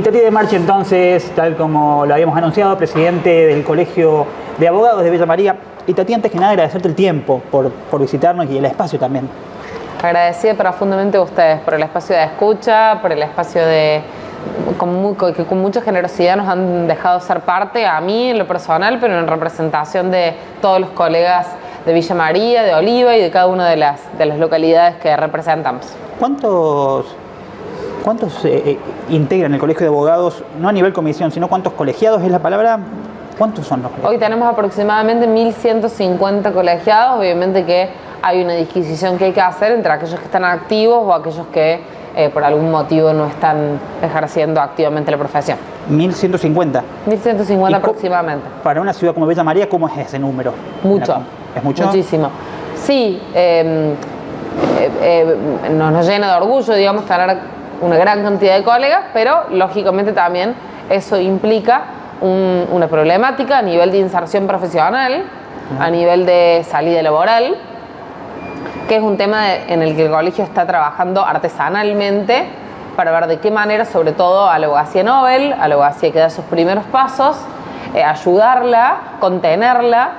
Itatí de Marchi, entonces, tal como lo habíamos anunciado, presidente del Colegio de Abogados de Villa María. Itatí, antes que nada, agradecerte el tiempo por visitarnos y el espacio también. Agradecida profundamente a ustedes por el espacio de escucha, por el espacio que con mucha generosidad nos han dejado ser parte, a mí en lo personal, pero en representación de todos los colegas de Villa María, de Oliva y de cada una de las localidades que representamos. ¿Cuántos integran el Colegio de Abogados, no a nivel comisión, sino cuántos colegiados es la palabra? ¿Cuántos son los colegiados? Hoy tenemos aproximadamente 1.150 colegiados. Obviamente que hay una disquisición que hay que hacer entre aquellos que están activos o aquellos que por algún motivo no están ejerciendo activamente la profesión. 1.150. 1.150 aproximadamente. Para una ciudad como Villa María, ¿cómo es ese número? Mucho. ¿Es mucho? Muchísimo. Sí, nos llena de orgullo, digamos, tener una gran cantidad de colegas, pero lógicamente también eso implica una problemática a nivel de inserción profesional, a nivel de salida laboral, que es un tema en el que el colegio está trabajando artesanalmente para ver de qué manera, sobre todo a la abogacía novel, a la abogacía que da sus primeros pasos, ayudarla, contenerla,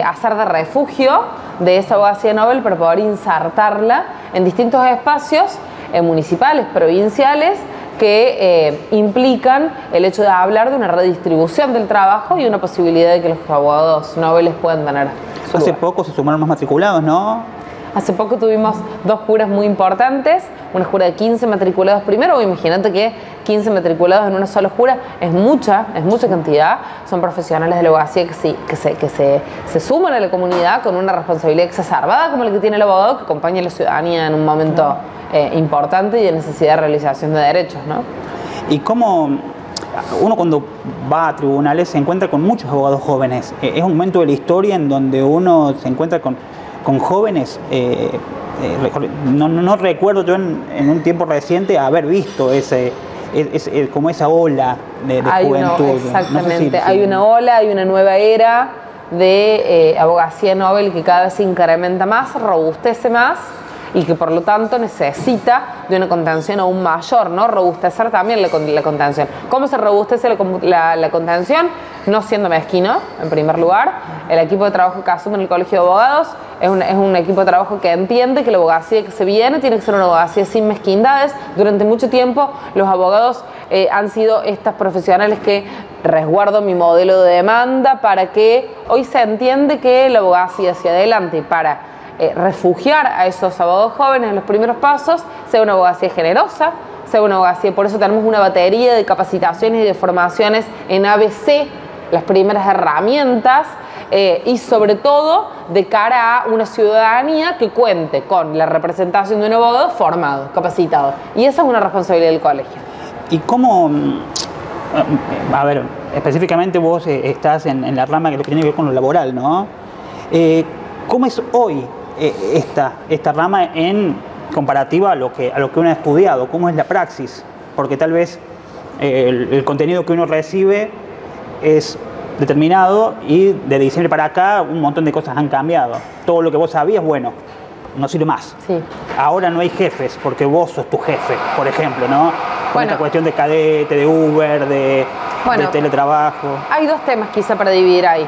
hacer de refugio de esa abogacía novel para poder insertarla en distintos espacios municipales, provinciales, que implican el hecho de hablar de una redistribución del trabajo y una posibilidad de que los abogados noveles puedan tener su Hace lugar. poco se sumaron más matriculados, ¿no? Hace poco tuvimos 2 juras muy importantes, una jura de 15 matriculados primero. Imagínate que 15 matriculados en una sola jura es mucha cantidad. Son profesionales de la abogacía que se suman a la comunidad con una responsabilidad exacerbada como la que tiene el abogado, que acompaña a la ciudadanía en un momento importante y de necesidad de realización de derechos, ¿no? Y cómo uno cuando va a tribunales se encuentra con muchos abogados jóvenes. Es un momento de la historia en donde uno se encuentra con jóvenes. No recuerdo yo en un tiempo reciente haber visto como esa ola de juventud. Exactamente, No sé si hay una ola, hay una nueva era de abogacía novel que cada vez se incrementa más, robustece más y que por lo tanto necesita de una contención aún mayor, ¿no? Robustecer también la contención. ¿Cómo se robustece la contención? No siendo mezquino, en primer lugar. El equipo de trabajo que asume en el Colegio de Abogados es un equipo de trabajo que entiende que la abogacía que se viene tiene que ser una abogacía sin mezquindades. Durante mucho tiempo los abogados han sido estas profesionales que resguardo mi modelo de demanda para que hoy se entiende que la abogacía hacia adelante para refugiar a esos abogados jóvenes en los primeros pasos, sea una abogacía generosa, sea una abogacía, por eso tenemos una batería de capacitaciones y de formaciones en ABC, las primeras herramientas, y sobre todo de cara a una ciudadanía que cuente con la representación de un abogado formado, capacitado, y esa es una responsabilidad del colegio. ¿Y cómo, a ver, específicamente vos estás en la rama que tiene que ver con lo laboral, ¿no? ¿Cómo es hoy esta rama en comparativa a lo que uno ha estudiado? ¿Cómo es la praxis? Porque tal vez el contenido que uno recibe es determinado y de diciembre para acá un montón de cosas han cambiado. Todo lo que vos sabías, bueno, no sirve más. Sí. Ahora no hay jefes porque vos sos tu jefe, por ejemplo, ¿no? Con esta cuestión de cadete, de Uber, de teletrabajo. Hay 2 temas quizá para dividir ahí.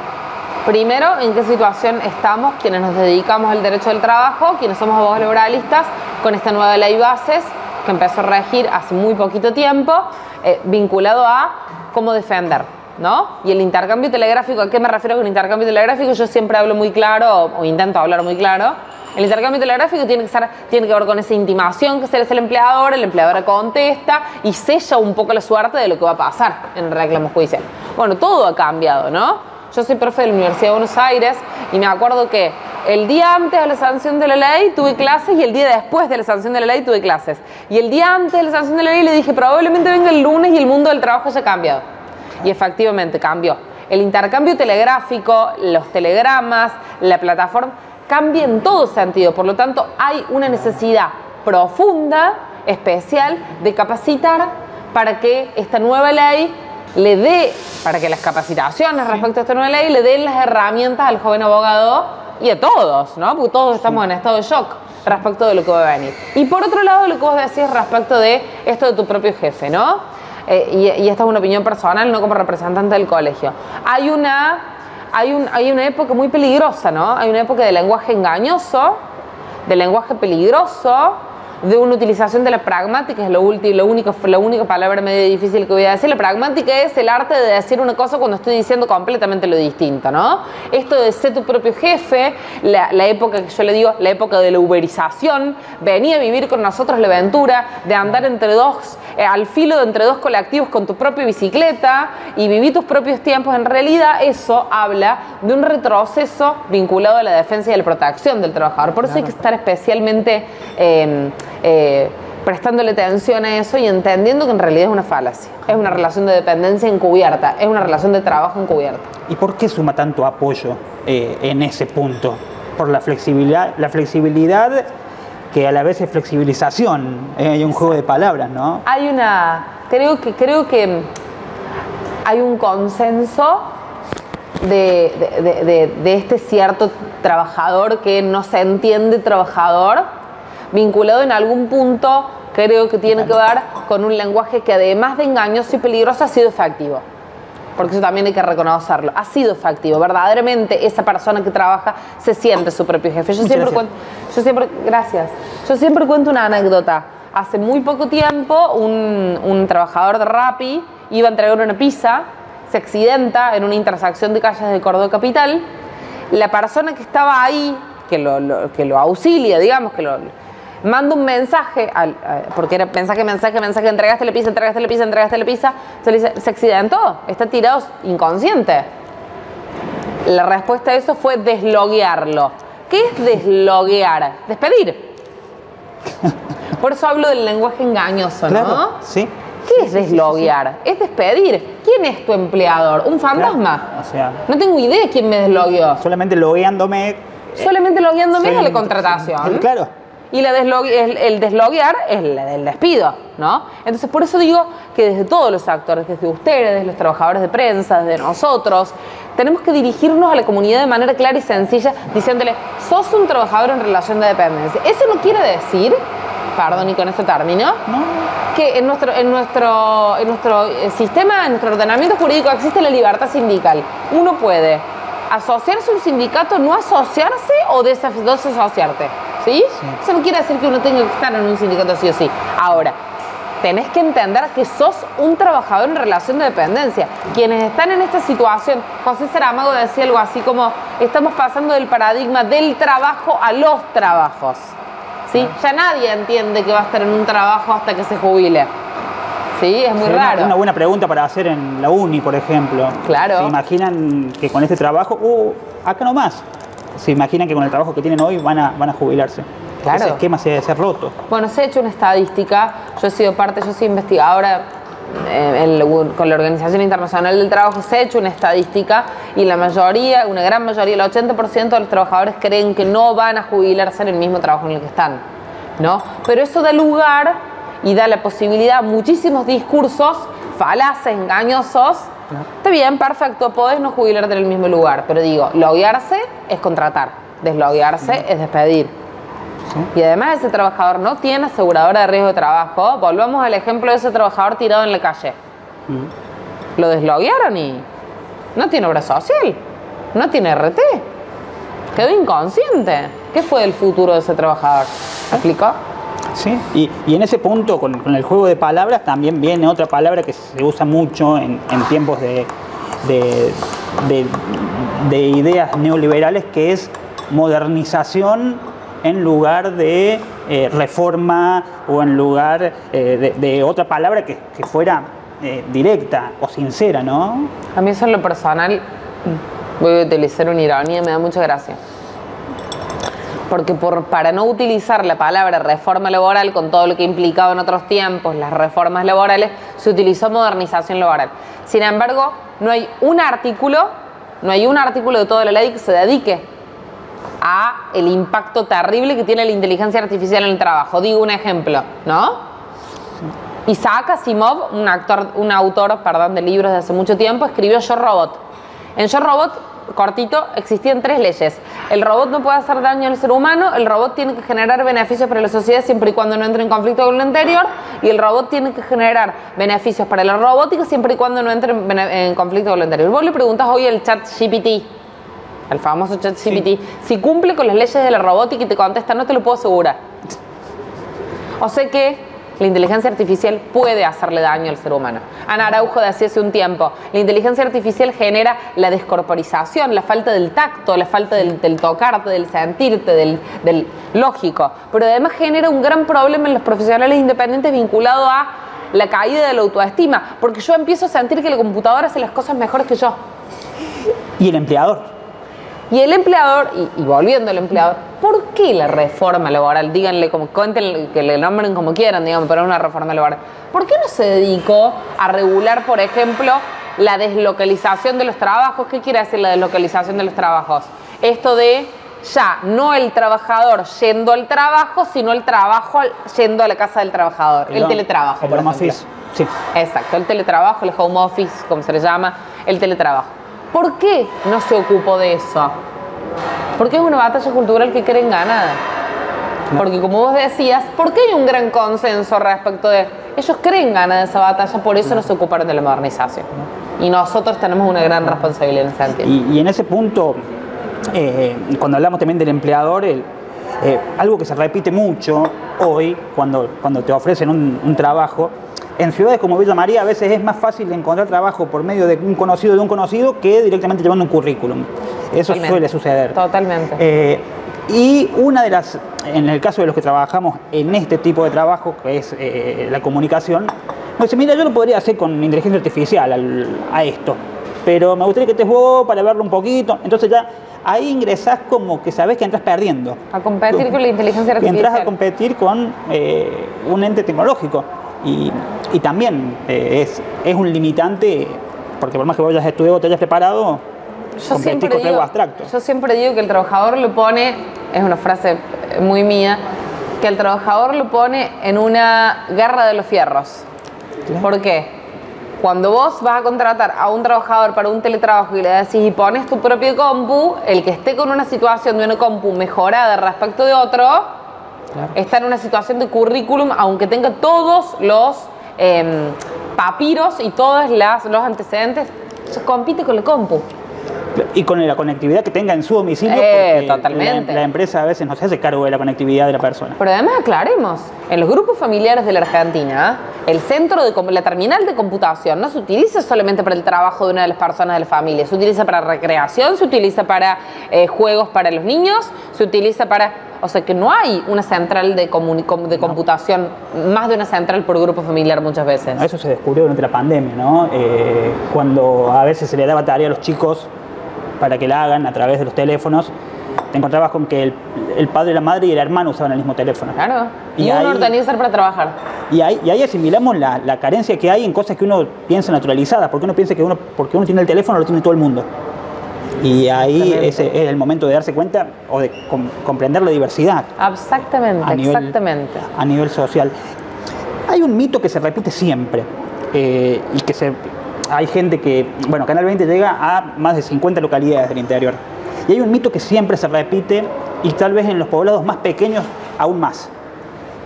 Primero, en qué situación estamos quienes nos dedicamos al derecho del trabajo, quienes somos abogados laboralistas, con esta nueva ley bases que empezó a regir hace muy poquito tiempo, vinculado a cómo defender, ¿no? Y el intercambio telegráfico, ¿a qué me refiero con intercambio telegráfico? Yo siempre hablo muy claro, o intento hablar muy claro. El intercambio telegráfico tiene que ver con esa intimación que se le hace al empleador, el empleador contesta y sella un poco la suerte de lo que va a pasar en el reclamo judicial. Bueno, todo ha cambiado, ¿no? Yo soy profe de la Universidad de Buenos Aires y me acuerdo que el día antes de la sanción de la ley tuve clases y el día después de la sanción de la ley tuve clases. Y el día antes de la sanción de la ley le dije, probablemente venga el lunes y el mundo del trabajo haya cambiado. Y efectivamente cambió. El intercambio telegráfico, los telegramas, la plataforma, cambia en todo sentido. Por lo tanto, hay una necesidad profunda, especial, de capacitar para que esta nueva ley para que las capacitaciones respecto a esta nueva ley le den las herramientas al joven abogado y a todos, ¿no? Porque todos estamos en estado de shock respecto de lo que va a venir. Y por otro lado, lo que vos decís respecto de esto de tu propio jefe, ¿no? y esta es una opinión personal, no como representante del colegio. Hay una época muy peligrosa, ¿no? Hay una época de lenguaje engañoso, de lenguaje peligroso, de una utilización de la pragmática, es la única palabra medio difícil que voy a decir. La pragmática es el arte de decir una cosa cuando estoy diciendo completamente lo distinto, ¿no? Esto de ser tu propio jefe, la época que yo le digo, la época de la uberización, venía a vivir con nosotros la aventura de andar al filo de entre dos colectivos con tu propia bicicleta y vivir tus propios tiempos. En realidad eso habla de un retroceso vinculado a la defensa y a la protección del trabajador. Por eso hay que estar especialmente prestándole atención a eso y entendiendo que en realidad es una falacia. Es una relación de dependencia encubierta, es una relación de trabajo encubierta. ¿Y por qué suma tanto apoyo en ese punto? Por la flexibilidad que a la vez es flexibilización, hay un juego de palabras, ¿no? Creo que hay un consenso de este cierto trabajador que no se entiende trabajador, vinculado en algún punto, creo que tiene que ver con un lenguaje que además de engañoso y peligroso ha sido efectivo. Porque eso también hay que reconocerlo. Ha sido efectivo. Verdaderamente esa persona que trabaja se siente su propio jefe. Yo siempre cuento una anécdota. Hace muy poco tiempo un trabajador de Rappi iba a entregar una pizza, se accidenta en una intersección de calles de Córdoba Capital. La persona que estaba ahí, que lo auxilia, digamos, manda un mensaje, porque era mensaje, entregaste la pizza, se accidentó, está tirado inconsciente. La respuesta a eso fue desloguearlo. ¿Qué es desloguear? Despedir. Por eso hablo del lenguaje engañoso, ¿no? Claro, sí. ¿Qué es desloguear? Sí. Es despedir. ¿Quién es tu empleador? ¿Un fantasma? Claro, o sea, no tengo idea quién me deslogueó. Solamente logueándome es la contratación. Claro. Y el desloguear es el despido, ¿no? Entonces, por eso digo que desde todos los actores, desde ustedes, desde los trabajadores de prensa, desde nosotros, tenemos que dirigirnos a la comunidad de manera clara y sencilla, diciéndole, sos un trabajador en relación de dependencia. Eso no quiere decir, perdón, y con este término, ¿no?, que en nuestro sistema, en nuestro ordenamiento jurídico existe la libertad sindical. Uno puede asociarse a un sindicato, no asociarse o desasociarte. ¿Sí? Sí. Eso no quiere decir que uno tenga que estar en un sindicato sí o sí. Ahora, tenés que entender que sos un trabajador en relación de dependencia. Quienes están en esta situación, José Saramago decía algo así como, estamos pasando del paradigma del trabajo a los trabajos. ¿Sí? Ya nadie entiende que va a estar en un trabajo hasta que se jubile. ¿Sí? Es muy raro. Una buena pregunta para hacer en la uni, por ejemplo. Claro. ¿Se imaginan que con este trabajo, acá nomás? ¿Se imaginan que con el trabajo que tienen hoy van a jubilarse? Claro. Ese esquema se ha roto. Bueno, se ha hecho una estadística. Yo soy investigadora con la Organización Internacional del Trabajo. Se ha hecho una estadística y una gran mayoría, el 80% de los trabajadores creen que no van a jubilarse en el mismo trabajo en el que están, ¿no? Pero eso da lugar y da la posibilidad a muchísimos discursos falaces, engañosos. Está bien, perfecto, podés no jubilarte en el mismo lugar, pero digo, loguearse es contratar, desloguearse es despedir. ¿Sí? Y además ese trabajador no tiene aseguradora de riesgo de trabajo. Volvamos al ejemplo de ese trabajador tirado en la calle. Lo desloguearon y no tiene obra social, no tiene RT, quedó inconsciente. ¿Qué fue del futuro de ese trabajador? ¿Me explicó? Sí, y en ese punto, con el juego de palabras, también viene otra palabra que se usa mucho en tiempos de ideas neoliberales, que es modernización en lugar de reforma o en lugar de otra palabra que fuera directa o sincera, ¿no? A mí eso en lo personal, voy a utilizar una ironía, me da mucha gracia. Porque para no utilizar la palabra reforma laboral con todo lo que implicaba en otros tiempos las reformas laborales, se utilizó modernización laboral. Sin embargo, no hay un artículo de toda la ley que se dedique a el impacto terrible que tiene la inteligencia artificial en el trabajo. Digo un ejemplo, ¿no? Isaac Asimov, un autor de libros de hace mucho tiempo, escribió Yo Robot. En Yo Robot cortito, existían 3 leyes. El robot no puede hacer daño al ser humano, el robot tiene que generar beneficios para la sociedad siempre y cuando no entre en conflicto con lo anterior, y el robot tiene que generar beneficios para la robótica siempre y cuando no entre en conflicto con lo anterior. Vos le preguntás hoy al ChatGPT, al famoso ChatGPT, si cumple con las leyes de la robótica y te contesta, no te lo puedo asegurar. O sea que la inteligencia artificial puede hacerle daño al ser humano. Ana Araujo decía hace un tiempo, la inteligencia artificial genera la descorporización, la falta del tacto, la falta del tocarte, del sentirte, del lógico. Pero además genera un gran problema en los profesionales independientes vinculado a la caída de la autoestima, porque yo empiezo a sentir que la computadora hace las cosas mejores que yo. Y el empleador. Y el empleador, y volviendo al empleador, ¿por qué la reforma laboral? Díganle, como cuenten, que le nombren como quieran, digamos, pero una reforma laboral. ¿Por qué no se dedicó a regular, por ejemplo, la deslocalización de los trabajos? ¿Qué quiere decir la deslocalización de los trabajos? Esto de ya no el trabajador yendo al trabajo, sino el trabajo yendo a la casa del trabajador. El teletrabajo, el home office. Sí. Exacto, el teletrabajo, el home office, como se le llama, el teletrabajo. ¿Por qué no se ocupó de eso? Porque es una batalla cultural que quieren ganar. No. Porque como vos decías, ¿por qué hay un gran consenso respecto de... Ellos creen ganar esa batalla, por eso no se ocuparon de la modernización. Y nosotros tenemos una gran responsabilidad en ese sentido. Y en ese punto, cuando hablamos también del empleador, algo que se repite mucho hoy, cuando te ofrecen un trabajo, en ciudades como Villa María a veces es más fácil encontrar trabajo por medio de un conocido que directamente llevando un currículum. Eso totalmente suele suceder. Totalmente. Y una de las, en el caso de los que trabajamos en este tipo de trabajo, que es la comunicación, nos dice, mira, yo lo podría hacer con inteligencia artificial a esto, pero me gustaría que estés vos para verlo un poquito. Entonces ya ahí ingresás como que sabés que entras perdiendo. A competir con la inteligencia artificial. Entras a competir con un ente tecnológico. Y también es un limitante, porque por más que vos hayas estudiado o te hayas preparado, competir contra algo abstracto. Yo siempre digo que el trabajador lo pone, es una frase muy mía, que el trabajador lo pone en una guerra de los fierros. ¿Claro? ¿Por qué? Cuando vos vas a contratar a un trabajador para un teletrabajo y le decís y pones tu propio compu, el que esté con una situación de una compu mejorada respecto de otro, claro, está en una situación de currículum, aunque tenga todos los papiros y todos los antecedentes, se compite con la compu. Y con la conectividad que tenga en su domicilio, porque totalmente. La empresa a veces no se hace cargo de la conectividad de la persona. Pero además aclaremos, en los grupos familiares de la Argentina, el centro de la terminal de computación no se utiliza solamente para el trabajo de una de las personas de la familia, se utiliza para recreación, se utiliza para juegos para los niños, se utiliza para... O sea que no hay una central de computación, más de una central por grupo familiar muchas veces. Bueno, eso se descubrió durante la pandemia, ¿no? Cuando a veces se le daba tarea a los chicos para que la hagan a través de los teléfonos, te encontrabas con que el padre, la madre y el hermano usaban el mismo teléfono. Claro, y uno organiza para trabajar. Y ahí asimilamos la carencia que hay en cosas que uno piensa naturalizadas, porque uno piensa que porque uno tiene el teléfono, lo tiene todo el mundo. Y ahí ese es el momento de darse cuenta o de comprender la diversidad. Exactamente, exactamente. A nivel social. Hay un mito que se repite siempre y que hay gente que, bueno, Canal 20 llega a más de 50 localidades del interior. Y hay un mito que siempre se repite y tal vez en los poblados más pequeños aún más,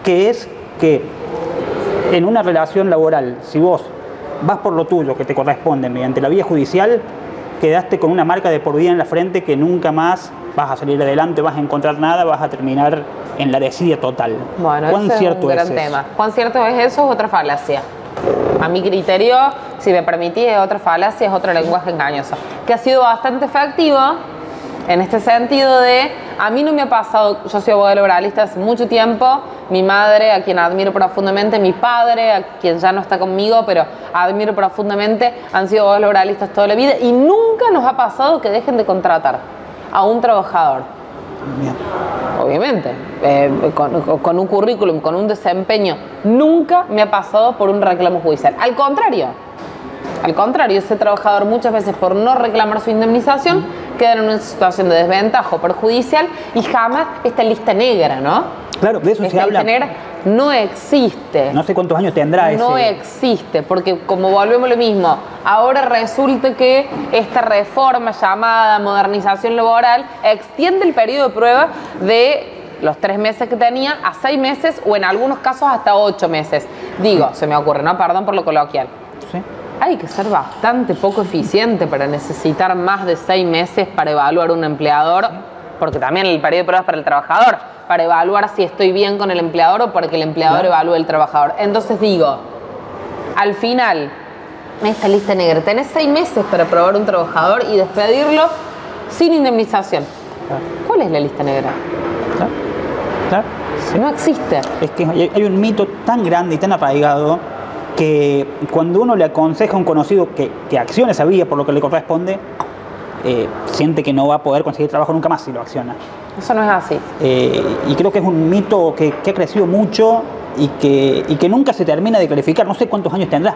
que es que en una relación laboral, si vos vas por lo tuyo que te corresponde mediante la vía judicial, quedaste con una marca de por vida en la frente que nunca más vas a salir adelante, vas a encontrar nada, vas a terminar en la desidia total. Bueno, ¿cuán cierto es un gran tema? ¿Cuán cierto es eso? Es otra falacia. A mi criterio, si me permitís, es otra falacia, es otro lenguaje engañoso, que ha sido bastante efectivo en este sentido de, a mí no me ha pasado, yo soy abogada laboralista hace mucho tiempo, mi madre, a quien admiro profundamente, mi padre, a quien ya no está conmigo, pero admiro profundamente, han sido abogados laboralistas toda la vida y nunca nos ha pasado que dejen de contratar a un trabajador. Bien. Obviamente, con un currículum, con un desempeño, nunca me ha pasado por un reclamo judicial. Al contrario, Al contrario, ese trabajador muchas veces por no reclamar su indemnización queda en una situación de desventaja o perjudicial y jamás esta lista negra, ¿no? Claro, de eso se habla. Esta lista negra no existe. No sé cuántos años tendrá ese. No existe, porque como volvemos a lo mismo, ahora resulta que esta reforma llamada modernización laboral extiende el periodo de prueba de los 3 meses que tenía a 6 meses o en algunos casos hasta 8 meses. Digo, se me ocurre, ¿no? Perdón por lo coloquial. Sí. Hay que ser bastante poco eficiente para necesitar más de 6 meses para evaluar un empleador, porque también el periodo de prueba es para el trabajador, para evaluar si estoy bien con el empleador o para que el empleador evalúe al trabajador. Entonces digo, al final, esta lista negra, tenés 6 meses para probar un trabajador y despedirlo sin indemnización. ¿Cuál es la lista negra? Claro. Sí. No existe. Es que hay un mito tan grande y tan arraigado que cuando uno le aconseja a un conocido que accione esa vía por lo que le corresponde, siente que no va a poder conseguir trabajo nunca más si lo acciona. Eso no es así. Y creo que es un mito que ha crecido mucho y que nunca se termina de clarificar. No sé cuántos años tendrá.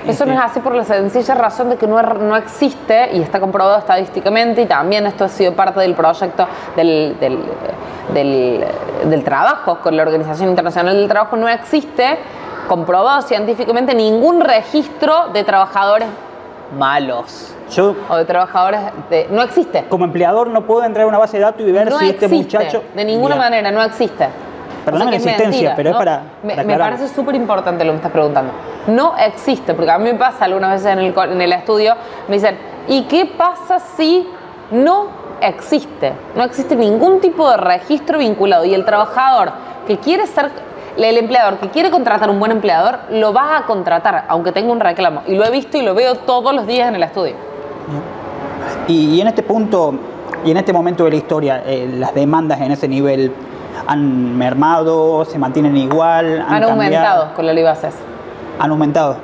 Eso no es así por la sencilla razón de que no existe, y está comprobado estadísticamente, y también esto ha sido parte del proyecto del trabajo con la Organización Internacional del Trabajo. No existe, comprobado científicamente, ningún registro de trabajadores malos. O de trabajadores no existe. Como empleador no puedo entrar a una base de datos y ver no si existe, este muchacho... de ninguna manera, no existe. Perdóname la insistencia, pero ¿no? Es para me parece súper importante lo que me estás preguntando. No existe, porque a mí me pasa algunas veces en el estudio, me dicen, ¿y qué pasa si no existe? No existe ningún tipo de registro vinculado, y el trabajador que quiere ser... El empleador que quiere contratar un buen empleador lo va a contratar, aunque tenga un reclamo. Y lo he visto y lo veo todos los días en el estudio. Y en este punto, y en este momento de la historia, las demandas en ese nivel han mermado, se mantienen igual, han aumentado con la ley bases. Han aumentado.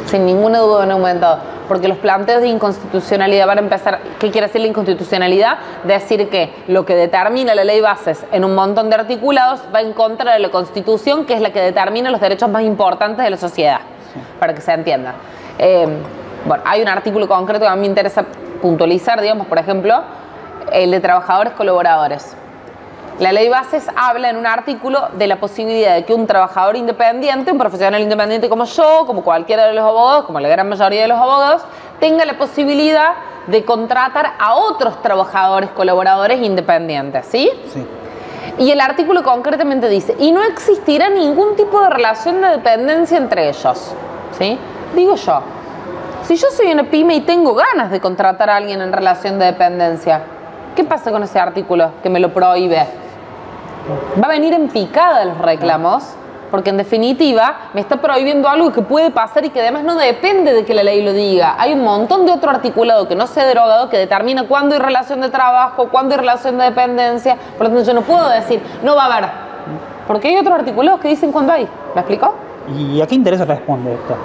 Sin ninguna duda han aumentado. Porque los planteos de inconstitucionalidad van a empezar. ¿Qué quiere decir la inconstitucionalidad? Decir que lo que determina la ley bases en un montón de articulados va en contra de la Constitución, que es la que determina los derechos más importantes de la sociedad, sí, para que se entienda. Bueno, hay un artículo concreto que a mí me interesa puntualizar, digamos, por ejemplo, el de trabajadores colaboradores. La ley bases habla en un artículo de la posibilidad de que un trabajador independiente, un profesional independiente como yo, como cualquiera de los abogados, como la gran mayoría de los abogados, tenga la posibilidad de contratar a otros trabajadores colaboradores independientes, ¿sí? Sí. Y el artículo concretamente dice, y no existirá ningún tipo de relación de dependencia entre ellos, ¿sí? Digo yo, si yo soy una pyme y tengo ganas de contratar a alguien en relación de dependencia, ¿qué pasa con ese artículo que me lo prohíbe? Va a venir en picada los reclamos, porque en definitiva me está prohibiendo algo que puede pasar y que además no depende de que la ley lo diga. Hay un montón de otro articulado que no se ha derogado que determina cuándo hay relación de trabajo, cuándo hay relación de dependencia. Por lo tanto, yo no puedo decir, no va a haber, porque hay otros articulados que dicen cuándo hay. ¿Me explicó? ¿Y a qué interés responde esto?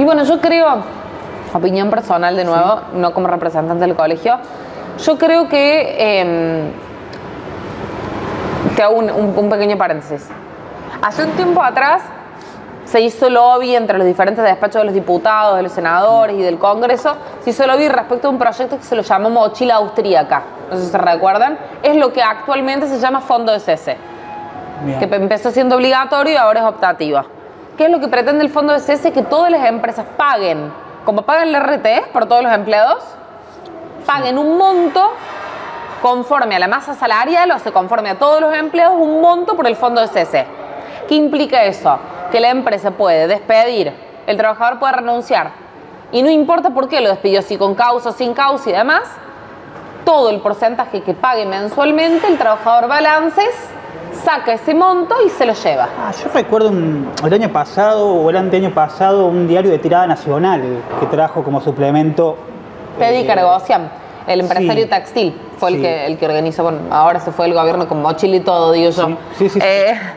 Y bueno, yo creo, opinión personal de nuevo, sí, no como representante del colegio, yo creo que... te hago un pequeño paréntesis. Hace un tiempo atrás se hizo lobby entre los diferentes despachos de los diputados, de los senadores y del Congreso. Se hizo lobby respecto a un proyecto que se lo llamó Mochila Austríaca. No sé si se recuerdan. Es lo que actualmente se llama Fondo de Cese. Bien. Que empezó siendo obligatorio y ahora es optativo. ¿Qué es lo que pretende el Fondo de Cese? Que todas las empresas paguen, como pagan el RT por todos los empleados, paguen un monto conforme a la masa salarial, o sea, conforme a todos los empleados, un monto por el fondo de cese. ¿Qué implica eso? Que la empresa puede despedir, el trabajador puede renunciar, y no importa por qué lo despidió, si con causa o sin causa y demás, todo el porcentaje que pague mensualmente, el trabajador balances, saca ese monto y se lo lleva. Yo recuerdo el año pasado o el anteaño pasado un diario de tirada nacional que trajo como suplemento... Teddy Cargosian, el empresario textil, fue el que organizó. Bueno, ahora se fue el gobierno con mochila y todo, digo yo. Sí.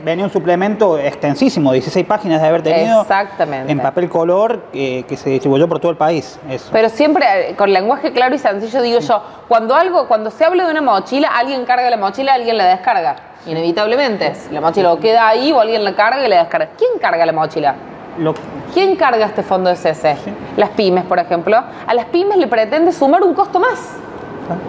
Venía un suplemento extensísimo, 16 páginas de haber tenido. Exactamente. En papel color, que se distribuyó por todo el país. Eso. Pero siempre con lenguaje claro y sencillo, digo yo, cuando se habla de una mochila, alguien carga la mochila, alguien la descarga. Inevitablemente. La mochila o queda ahí o alguien la carga y la descarga. ¿Quién carga la mochila? ¿Quién carga este fondo de cese? Sí. Las pymes, por ejemplo. A las pymes le pretende sumar un costo más.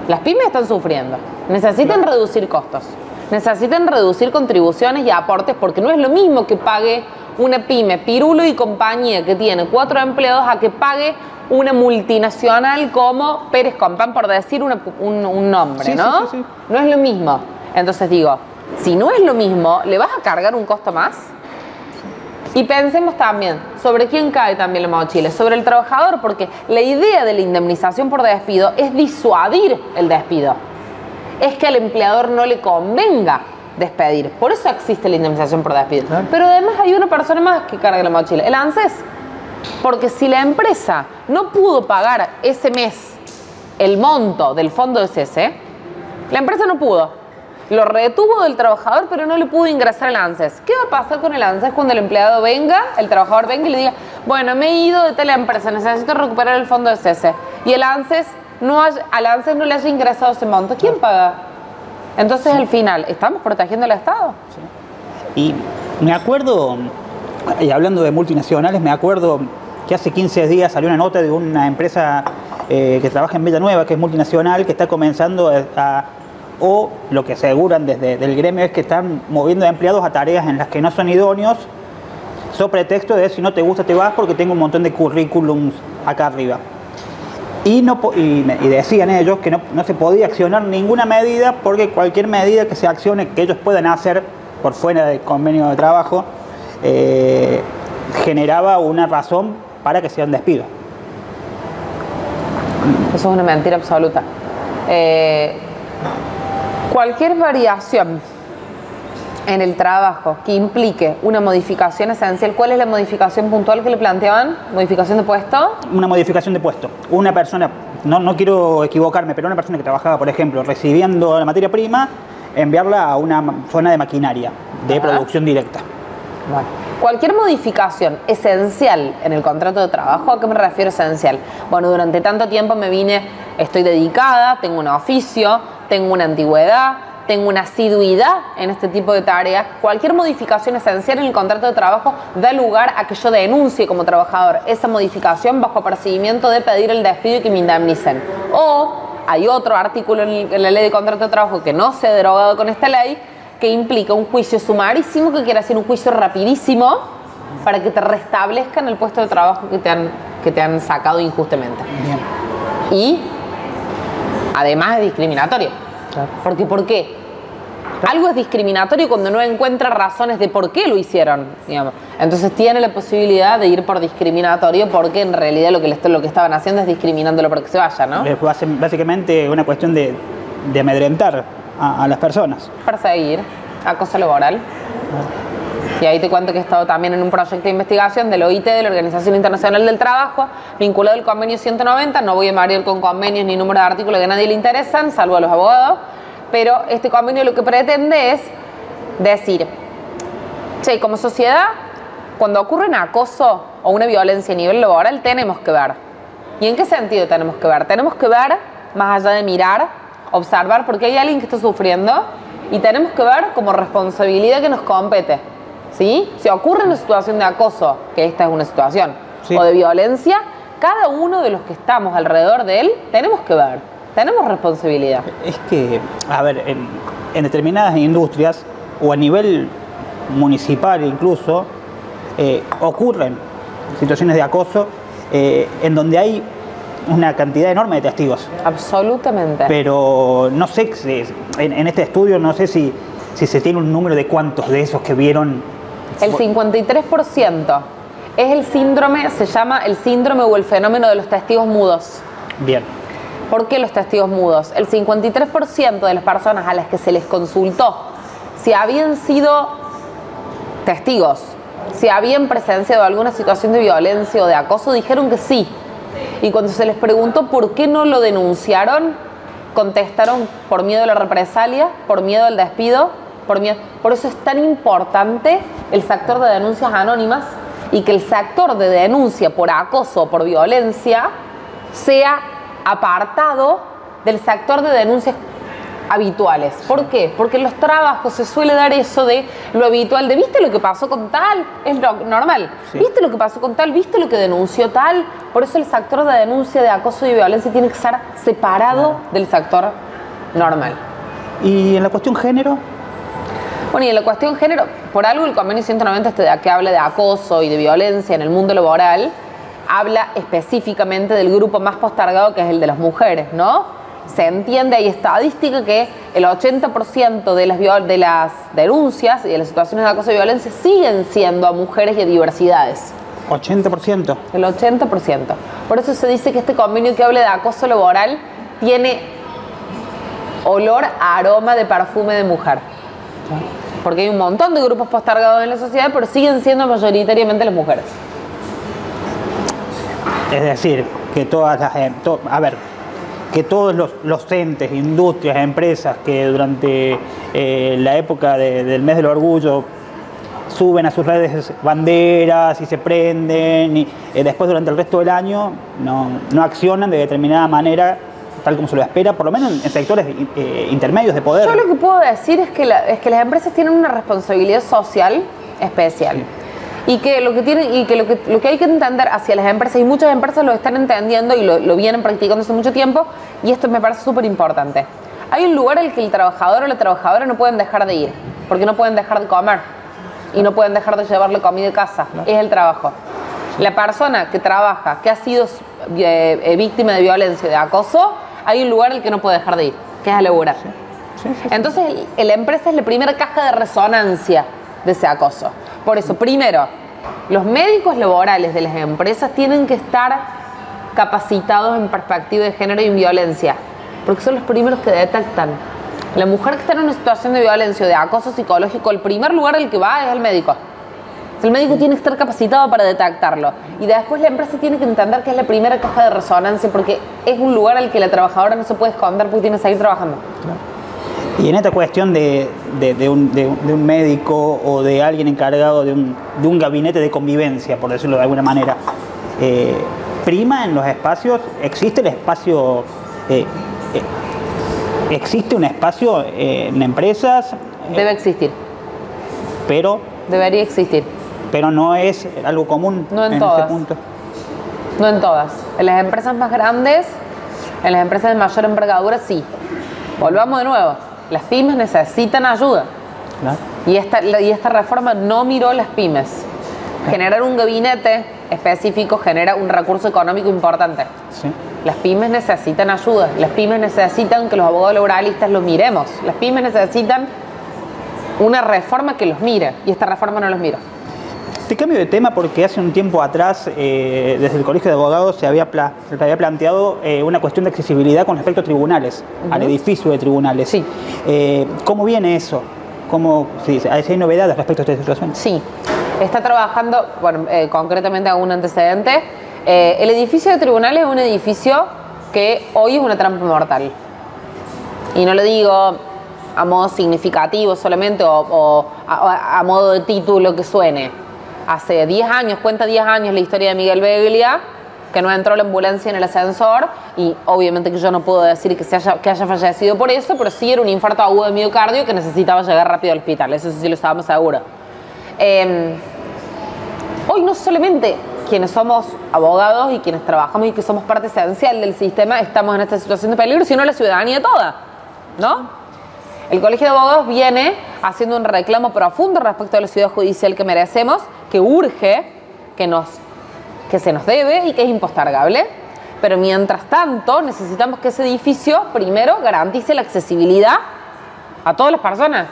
Las pymes están sufriendo. Necesitan reducir costos. Necesitan reducir contribuciones y aportes porque no es lo mismo que pague una pyme, Pirulo y compañía, que tiene 4 empleados, a que pague una multinacional como Pérez Compán, por decir un nombre, Sí, ¿no? sí. No es lo mismo. Entonces digo, si no es lo mismo, ¿le vas a cargar un costo más? Y pensemos también, ¿sobre quién cae también la mochila? Sobre el trabajador, porque la idea de la indemnización por despido es disuadir el despido. Es que al empleador no le convenga despedir. Por eso existe la indemnización por despido. Claro. Pero además hay una persona más que carga la mochila, el ANSES. Porque si la empresa no pudo pagar ese mes el monto del fondo de cese, la empresa no pudo. Lo retuvo del trabajador, pero no le pudo ingresar al ANSES. ¿Qué va a pasar con el ANSES cuando el empleado venga, el trabajador venga y le diga, bueno, me he ido de tal empresa, necesito recuperar el fondo de cese? Y el ANSES al ANSES no le haya ingresado ese monto. ¿Quién paga? Entonces, al final, ¿estamos protegiendo al Estado? Y me acuerdo, y hablando de multinacionales, me acuerdo que hace 15 días salió una nota de una empresa que trabaja en Villanueva, que es multinacional, que está comenzando o lo que aseguran desde el gremio es que están moviendo a empleados a tareas en las que no son idóneos, sobre pretexto de si no te gusta te vas porque tengo un montón de currículums acá arriba. Y decían ellos que no se podía accionar ninguna medida porque cualquier medida que se accione que ellos puedan hacer por fuera del convenio de trabajo generaba una razón para que sea un despido. Eso es una mentira absoluta. Cualquier variación en el trabajo que implique una modificación esencial, ¿cuál es la modificación puntual que le planteaban? ¿Modificación de puesto? Una modificación de puesto. Una persona, no quiero equivocarme, pero una persona que trabajaba, por ejemplo, recibiendo la materia prima, enviarla a una zona de maquinaria, de producción directa. Bueno. Cualquier modificación esencial en el contrato de trabajo, ¿a qué me refiero esencial? Bueno, durante tanto tiempo estoy dedicada, tengo un oficio, tengo una antigüedad, tengo una asiduidad en este tipo de tareas. Cualquier modificación esencial en el contrato de trabajo da lugar a que yo denuncie como trabajador esa modificación bajo procedimiento de pedir el despido y que me indemnicen. O hay otro artículo en la ley de contrato de trabajo que no se ha derogado con esta ley, que implica un juicio sumarísimo, que quiere decir un juicio rapidísimo para que te restablezcan el puesto de trabajo que te han sacado injustamente. Bien. Y además es discriminatorio. Claro. Porque ¿por qué? Algo es discriminatorio cuando no encuentra razones de por qué lo hicieron, digamos. Entonces tiene la posibilidad de ir por discriminatorio porque en realidad lo que estaban haciendo es discriminándolo para que se vaya, ¿no? Es básicamente una cuestión de amedrentar a las personas. Perseguir, acoso laboral. Y ahí te cuento que he estado también en un proyecto de investigación del OIT, de la Organización Internacional del Trabajo, vinculado al convenio 190. No voy a marear con convenios ni número de artículos que a nadie le interesan, salvo a los abogados. Pero este convenio lo que pretende es decir, che, como sociedad, cuando ocurre un acoso o una violencia a nivel laboral, tenemos que ver. ¿Y en qué sentido tenemos que ver? Tenemos que ver, más allá de mirar, observar, porque hay alguien que está sufriendo y tenemos que ver como responsabilidad que nos compete. ¿Sí? Si ocurre una situación de acoso, que esta es una situación, sí, o de violencia, cada uno de los que estamos alrededor de él tenemos que ver, tenemos responsabilidad. Es que, a ver, en determinadas industrias o a nivel municipal incluso, ocurren situaciones de acoso en donde hay una cantidad enorme de testigos. Absolutamente. Pero no sé, en este estudio no sé si se tiene un número de cuántos de esos que vieron. El 53% es el síndrome, se llama el síndrome o el fenómeno de los testigos mudos. Bien. ¿Por qué los testigos mudos? El 53% de las personas a las que se les consultó si habían sido testigos, si habían presenciado alguna situación de violencia o de acoso, dijeron que sí. Y cuando se les preguntó por qué no lo denunciaron, contestaron por miedo a la represalia, por miedo al despido, por miedo. Por eso es tan importante el sector de denuncias anónimas y que el sector de denuncia por acoso o por violencia sea apartado del sector de denuncias habituales. ¿Por qué? Porque en los trabajos se suele dar eso de lo habitual, de ¿viste lo que pasó con tal? Es lo normal. Sí. ¿Viste lo que pasó con tal? ¿Viste lo que denunció tal? Por eso el sector de denuncia de acoso y violencia tiene que estar separado del sector normal. ¿Y en la cuestión género? Bueno, y en la cuestión género, por algo el convenio 190 que habla de acoso y de violencia en el mundo laboral, habla específicamente del grupo más postergado, que es el de las mujeres, ¿no? Se entiende, hay estadística que el 80% de las denuncias y de las situaciones de acoso y violencia siguen siendo a mujeres y a diversidades. ¿80%? El 80%. Por eso se dice que este convenio que habla de acoso laboral tiene olor a aroma de perfume de mujer. Porque hay un montón de grupos postergados en la sociedad, pero siguen siendo mayoritariamente las mujeres. Es decir, que todas las... que todos los entes, industrias, empresas que durante la época del mes del orgullo suben a sus redes banderas y se prenden y después durante el resto del año no accionan de determinada manera tal como se lo espera, por lo menos en sectores intermedios de poder. Yo lo que puedo decir es que las empresas tienen una responsabilidad social especial. Sí. Y que lo que hay que entender hacia las empresas, y muchas empresas lo están entendiendo y lo vienen practicando hace mucho tiempo, y esto me parece súper importante. Hay un lugar al que el trabajador o la trabajadora no pueden dejar de ir, porque no pueden dejar de comer y no pueden dejar de llevarle comida a casa. No. Es el trabajo. La persona que trabaja, que ha sido víctima de violencia, de acoso, hay un lugar al que no puede dejar de ir, que es a laburar. Sí. Entonces, la empresa es la primera caja de resonancia de ese acoso. Por eso, primero, los médicos laborales de las empresas tienen que estar capacitados en perspectiva de género y violencia, porque son los primeros que detectan. La mujer que está en una situación de violencia o de acoso psicológico, el primer lugar al que va es el médico. El médico tiene que estar capacitado para detectarlo. Y después la empresa tiene que entender que es la primera caja de resonancia, porque es un lugar al que la trabajadora no se puede esconder porque tiene que seguir trabajando. Y en esta cuestión de un médico o de alguien encargado de un gabinete de convivencia, por decirlo de alguna manera, prima en los espacios, ¿existe el espacio, existe un espacio en empresas? Debe existir. Pero... Debería existir. Pero no es algo común en todas. Ese punto. No en todas. En las empresas más grandes, en las empresas de mayor envergadura, sí. Volvamos de nuevo. Las pymes necesitan ayuda. Claro. Y esta reforma no miró las pymes. Generar un gabinete específico genera un recurso económico importante. Sí. Las pymes necesitan ayuda. Las pymes necesitan que los abogados laboralistas los miremos. Las pymes necesitan una reforma que los mire. Y esta reforma no los mira. Te cambio de tema porque hace un tiempo atrás, desde el Colegio de Abogados se había planteado una cuestión de accesibilidad con respecto a tribunales, al edificio de tribunales. Sí. ¿Cómo viene eso? ¿Cómo, si hay novedades respecto a esta situación? Sí, está trabajando, bueno, concretamente hago un antecedente. El edificio de tribunales es un edificio que hoy es una trampa mortal. Y no lo digo a modo significativo solamente o a modo de título que suene. Hace 10 años, cuenta 10 años la historia de Miguel Beglia, que no entró la ambulancia en el ascensor, y obviamente que yo no puedo decir que haya fallecido por eso, pero sí era un infarto agudo de miocardio que necesitaba llegar rápido al hospital, eso sí lo estábamos seguros. Hoy no solamente quienes somos abogados y quienes trabajamos y que somos parte esencial del sistema estamos en esta situación de peligro, sino la ciudadanía toda, ¿no? El Colegio de Abogados viene haciendo un reclamo profundo respecto a la ciudad judicial que merecemos, que urge, que se nos debe y que es impostergable. Pero mientras tanto necesitamos que ese edificio primero garantice la accesibilidad a todas las personas.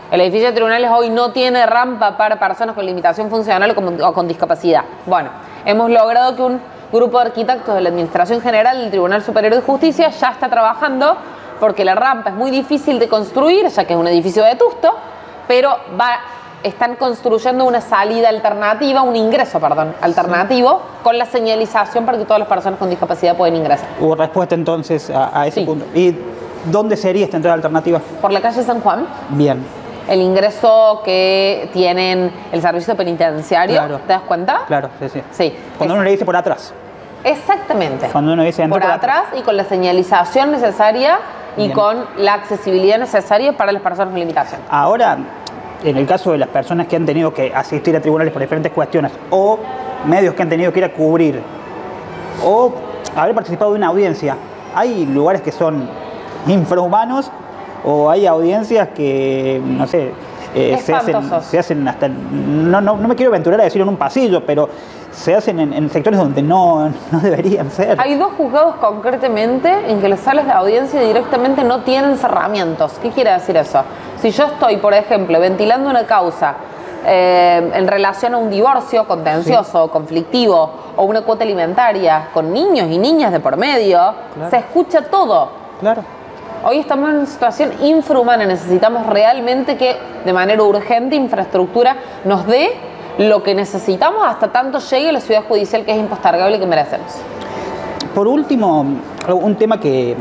El edificio de tribunales hoy no tiene rampa para personas con limitación funcional o con discapacidad. Bueno, hemos logrado que un grupo de arquitectos de la Administración General del Tribunal Superior de Justicia ya está trabajando, porque la rampa es muy difícil de construir, ya que es un edificio vetusto, pero están construyendo una salida alternativa, un ingreso, alternativo, con la señalización para que todas las personas con discapacidad puedan ingresar. ¿Hubo respuesta entonces a ese punto? ¿Y dónde sería esta entrada alternativa? Por la calle San Juan. Bien. El ingreso que tienen el servicio penitenciario, claro. ¿Te das cuenta? Claro, sí. Cuando uno le dice por atrás. Exactamente. Cuando uno dice por atrás y con la señalización necesaria y Bien. con la accesibilidad necesaria para las personas con limitación. Ahora, en el caso de las personas que han tenido que asistir a tribunales por diferentes cuestiones o medios que han tenido que ir a cubrir o haber participado de una audiencia, hay lugares que son infrahumanos o hay audiencias que, no sé, se hacen hasta, no me quiero aventurar a decir en un pasillo, pero se hacen en sectores donde no deberían ser. Hay 2 juzgados concretamente en que las salas de audiencia directamente no tienen cerramientos. ¿Qué quiere decir eso? Si yo estoy, por ejemplo, ventilando una causa en relación a un divorcio contencioso, sí, conflictivo, o una cuota alimentaria con niños y niñas de por medio, claro, se escucha todo. Claro. Hoy estamos en una situación infrahumana. Necesitamos realmente que de manera urgente infraestructura nos dé lo que necesitamos hasta tanto llegue la ciudad judicial que es impostergable y que merecemos. Por último, un tema que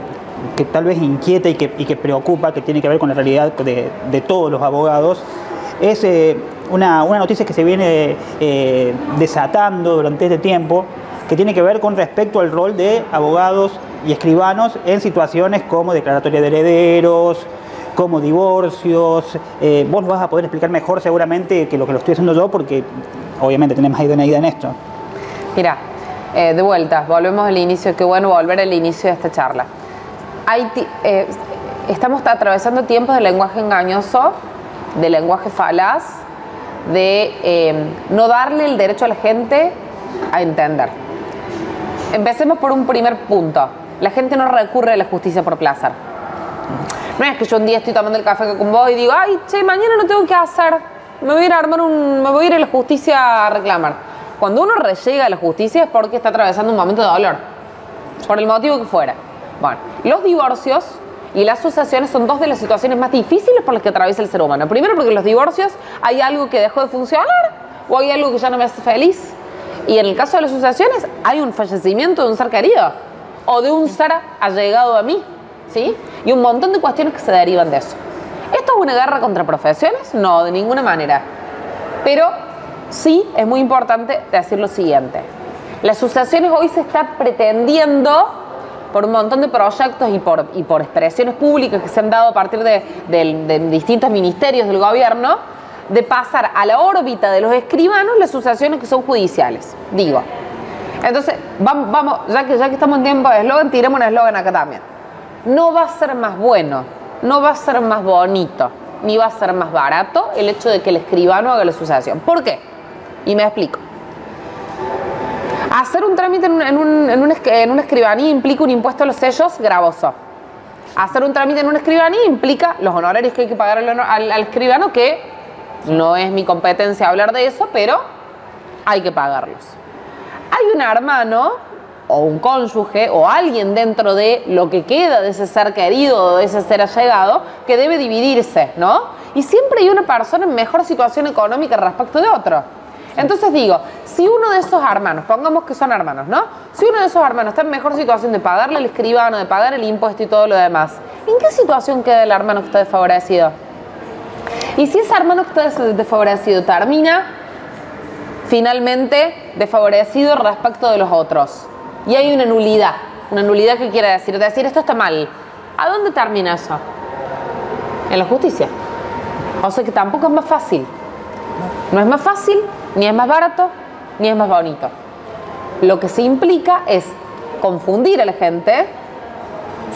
tal vez inquieta y que preocupa, que tiene que ver con la realidad de todos los abogados, es una noticia que se viene desatando durante este tiempo, que tiene que ver con respecto al rol de abogados y escribanos en situaciones como declaratoria de herederos, como divorcios. Vos lo vas a poder explicar mejor seguramente que lo estoy haciendo yo, porque obviamente tenés más idoneidad en esto. Mira, de vuelta, volvemos al inicio. Qué bueno volver al inicio de esta charla. Estamos atravesando tiempos de lenguaje engañoso, de lenguaje falaz, de no darle el derecho a la gente a entender. Empecemos por un primer punto. La gente no recurre a la justicia por placer. No es que yo un día estoy tomando el café con vos y digo, ay, che, mañana no tengo que hacer, me voy a ir a la justicia a reclamar. Cuando uno llega a la justicia es porque está atravesando un momento de dolor, por el motivo que fuera. Bueno, los divorcios y las sucesiones son 2 de las situaciones más difíciles por las que atraviesa el ser humano. Primero, porque en los divorcios hay algo que dejó de funcionar o hay algo que ya no me hace feliz. Y en el caso de las sucesiones hay un fallecimiento de un ser querido o de un ser allegado a mí, ¿sí? Y un montón de cuestiones que se derivan de eso. ¿Esto es una guerra contra profesiones? No, de ninguna manera. Pero sí es muy importante decir lo siguiente. Las sucesiones hoy se está pretendiendo, por un montón de proyectos y por expresiones públicas que se han dado a partir de distintos ministerios del gobierno, de pasar a la órbita de los escribanos las sucesiones que son judiciales. Digo, entonces, vamos, ya que estamos en tiempo de eslogan, tiremos un eslogan acá también. No va a ser más bueno, no va a ser más bonito, ni va a ser más barato el hecho de que el escribano haga la sucesión. ¿Por qué? Y me explico. Hacer un trámite en una escribanía implica un impuesto a los sellos gravoso. Hacer un trámite en una escribanía implica los honorarios que hay que pagar al escribano, que no es mi competencia hablar de eso, pero hay que pagarlos. Hay un hermano o un cónyuge o alguien dentro de lo que queda de ese ser querido o de ese ser allegado que debe dividirse, ¿no? Y siempre hay una persona en mejor situación económica respecto de otro. Entonces digo, si uno de esos hermanos, pongamos que son hermanos, ¿no? Si uno de esos hermanos está en mejor situación de pagarle al escribano, de pagar el impuesto y todo lo demás, ¿en qué situación queda el hermano que está desfavorecido? Y si ese hermano que está desfavorecido termina finalmente desfavorecido respecto de los otros, y hay una nulidad que quiere decir esto está mal, ¿a dónde termina eso? En la justicia. O sea que tampoco es más fácil. No es más fácil, ni es más barato, ni es más bonito. Lo que se implica es confundir a la gente,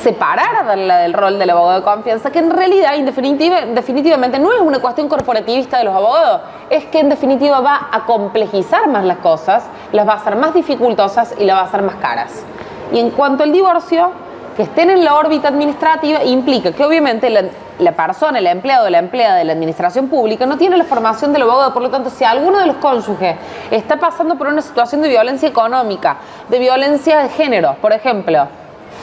separar del rol del abogado de confianza, que en realidad, definitivamente, no es una cuestión corporativista de los abogados, es que en definitiva va a complejizar más las cosas, las va a hacer más dificultosas y las va a hacer más caras. Y en cuanto al divorcio, que estén en la órbita administrativa implica que obviamente la persona, el empleado o la empleada de la administración pública no tiene la formación del abogado. Por lo tanto, si alguno de los cónyuges está pasando por una situación de violencia económica, de violencia de género, por ejemplo,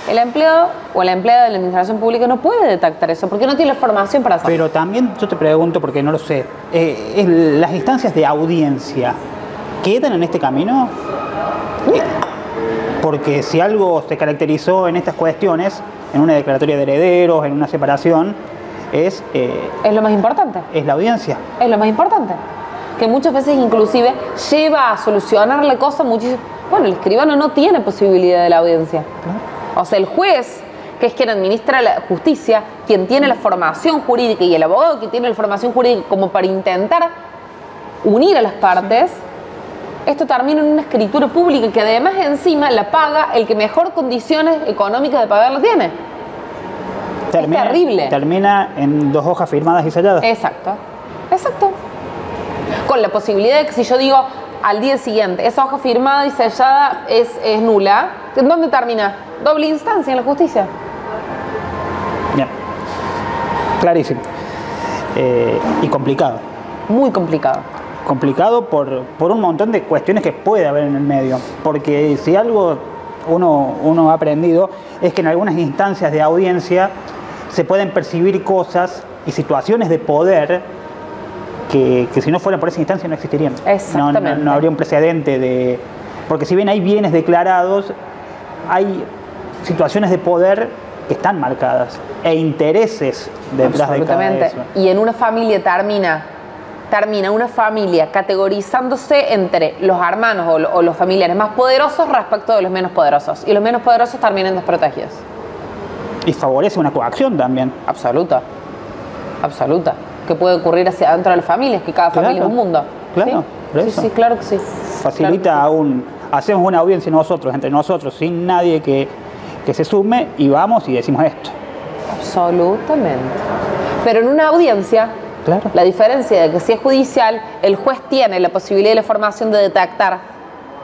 el empleado o la empleada de la administración pública no puede detectar eso porque no tiene la formación para hacerlo. Pero también yo te pregunto, porque no lo sé, ¿las instancias de audiencia quedan en este camino? Porque si algo se caracterizó en estas cuestiones, en una declaratoria de herederos, en una separación, es lo más importante. Es la audiencia. Es lo más importante. Que muchas veces inclusive lleva a solucionar la cosa muchísimo. Bueno, el escribano no tiene posibilidad de la audiencia. O sea, el juez que es quien administra la justicia, quien tiene la formación jurídica, y el abogado que tiene la formación jurídica como para intentar unir a las partes, esto termina en una escritura pública que además encima la paga el que mejor condiciones económicas de pagarla tiene. Es terrible. Termina en 2 hojas firmadas y selladas. Exacto, exacto. Con la posibilidad de que si yo digo al día siguiente, esa hoja firmada y sellada es nula, ¿en dónde termina? Doble instancia en la justicia. Bien. Clarísimo. Y complicado. Muy complicado. Complicado por un montón de cuestiones que puede haber en el medio. Porque si algo uno ha aprendido es que en algunas instancias de audiencia se pueden percibir cosas y situaciones de poder que si no fueran por esa instancia no existirían. Exactamente. No habría un precedente de... Porque si bien hay bienes declarados, hay situaciones de poder que están marcadas e intereses detrás de cada eso. Y en una familia termina una familia categorizándose entre los hermanos o los familiares más poderosos respecto de los menos poderosos. Y los menos poderosos terminan desprotegidos. Y favorece una coacción también. Absoluta. Absoluta. Que puede ocurrir hacia adentro de las familias, que cada familia es un mundo. Claro, ¿sí? Sí, claro que sí. Facilita claro que aún. Hacemos una audiencia nosotros, entre nosotros, sin nadie que se sume, y vamos y decimos esto. Absolutamente. Pero en una audiencia, claro, la diferencia de que si es judicial, el juez tiene la posibilidad y la formación de detectar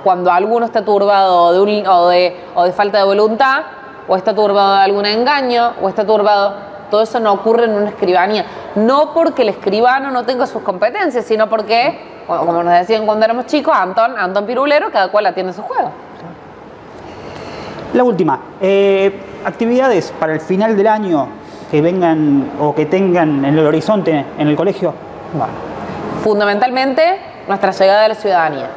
cuando alguno está turbado o de falta de voluntad, o está turbado de algún engaño, o está turbado. Todo eso no ocurre en una escribanía. No porque el escribano no tenga sus competencias, sino porque, como nos decían cuando éramos chicos, Antón Pirulero, cada cual atiende su juego. La última, actividades para el final del año que vengan o que tengan en el horizonte en el colegio. Bueno, fundamentalmente nuestra llegada a la ciudadanía.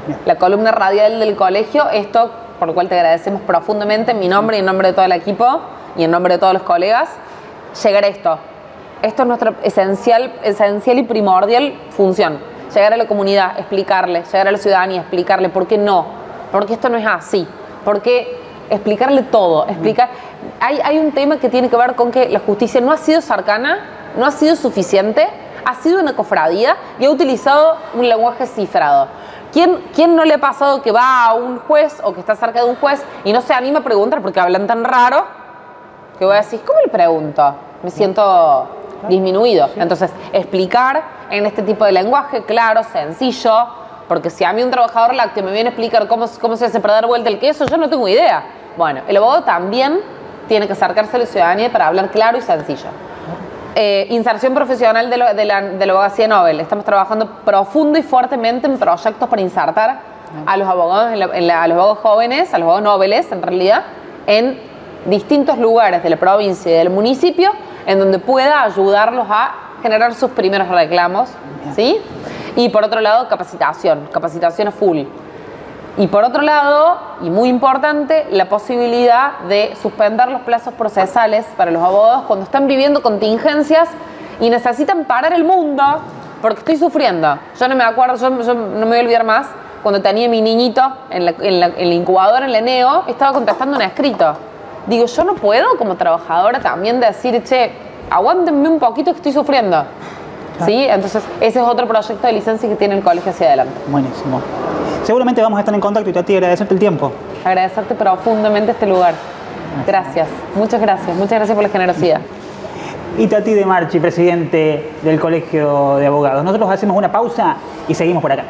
Bien. La columna radial del colegio, esto por lo cual te agradecemos profundamente en mi nombre y en nombre de todo el equipo y en nombre de todos los colegas, llegar a esto. Esto es nuestra esencial y primordial función. Llegar a la comunidad, explicarle, llegar a la ciudadanía, explicarle por qué no, porque esto no es así, porque explicarle todo, hay un tema que tiene que ver con que la justicia no ha sido cercana, no ha sido suficiente, ha sido una cofradía y ha utilizado un lenguaje cifrado. ¿Quién no le ha pasado que va a un juez o que está cerca de un juez y no se anima a preguntar porque hablan tan raro que voy a decir, ¿cómo le pregunto? Me siento disminuido. Entonces, explicar en este tipo de lenguaje claro, sencillo, porque si a mí un trabajador lácteo me viene a explicar cómo se hace para dar vuelta el queso, yo no tengo idea. Bueno, el abogado también tiene que acercarse a la ciudadanía para hablar claro y sencillo. Inserción profesional de la abogacía novel. Estamos trabajando profundo y fuertemente en proyectos para insertar a los abogados, a los abogados jóvenes, a los abogados noveles, en realidad, en distintos lugares de la provincia y del municipio, en donde pueda ayudarlos a generar sus primeros reclamos, ¿sí? Y por otro lado, capacitación a full. Y por otro lado, y muy importante, la posibilidad de suspender los plazos procesales para los abogados cuando están viviendo contingencias y necesitan parar el mundo porque estoy sufriendo. Yo no me acuerdo, yo no me voy a olvidar más, cuando tenía mi niñito en la incubadora, en la ENEO, estaba contestando un escrito. Digo, yo no puedo como trabajadora también decir, che, aguántenme un poquito que estoy sufriendo. ¿Sí? Entonces, ese es otro proyecto de licencia que tiene el colegio hacia adelante. Buenísimo. Seguramente vamos a estar en contacto y Tati, agradecerte el tiempo. Agradecerte profundamente este lugar. Gracias. Muchas gracias por la generosidad. Y Tati de Marchi, presidente del Colegio de Abogados. Nosotros hacemos una pausa y seguimos por acá.